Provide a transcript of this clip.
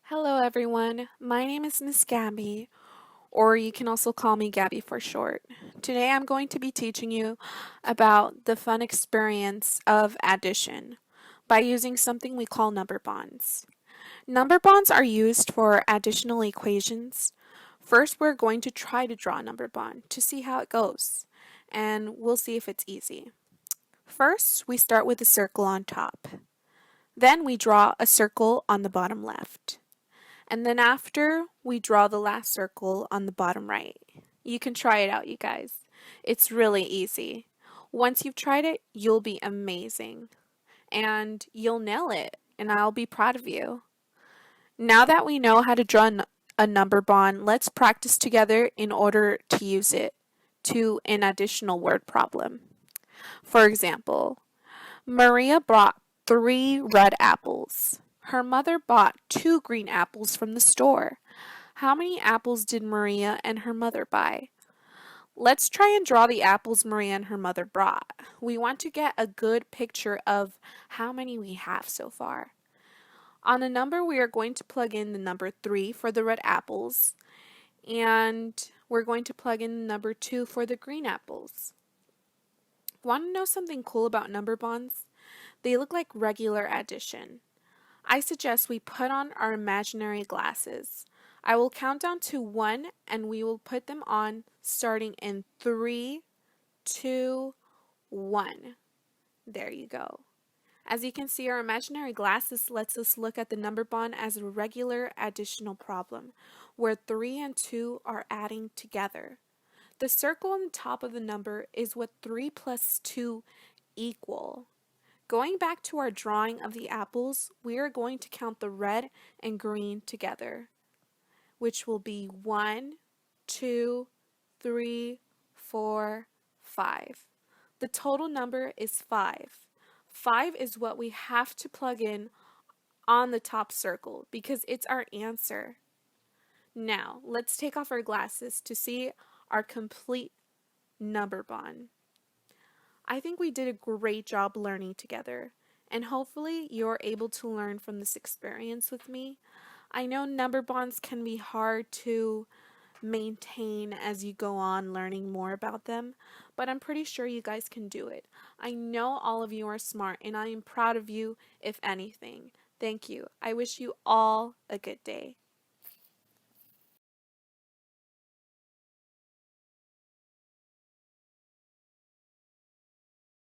Hello everyone, my name is Miss Gabby, or you can also call me Gabby for short. Today I'm going to be teaching you about the fun experience of addition by using something we call number bonds. Number bonds are used for additional equations. First we're going to try to draw a number bond to see how it goes, and we'll see if it's easy. First, we start with a circle on top. Then we draw a circle on the bottom left. And then after, we draw the last circle on the bottom right. You can try it out, you guys. It's really easy. Once you've tried it, you'll be amazing. And you'll nail it, and I'll be proud of you. Now that we know how to draw a number bond, let's practice together in order to use it to an additional word problem. For example, Maria brought 3 red apples. Her mother bought 2 green apples from the store. How many apples did Maria and her mother buy? Let's try and draw the apples Maria and her mother brought. We want to get a good picture of how many we have so far. On the number, we are going to plug in the number 3 for the red apples, and we're going to plug in the number 2 for the green apples. Want to know something cool about number bonds? They look like regular addition. I suggest we put on our imaginary glasses. I will count down to 1 and we will put them on starting in 3, 2, 1. There you go. As you can see, our imaginary glasses lets us look at the number bond as a regular additional problem, where 3 and 2 are adding together. The circle on the top of the number is what 3 plus 2 equal. Going back to our drawing of the apples, we are going to count the red and green together, which will be 1, 2, 3, 4, 5. The total number is 5. 5 is what we have to plug in on the top circle because it's our answer. Now, let's take off our glasses to see our complete number bond. I think we did a great job learning together, and hopefully you're able to learn from this experience with me. I know number bonds can be hard to maintain as you go on learning more about them, but I'm pretty sure you guys can do it. I know all of you are smart, and I am proud of you, if anything. Thank you. I wish you all a good day.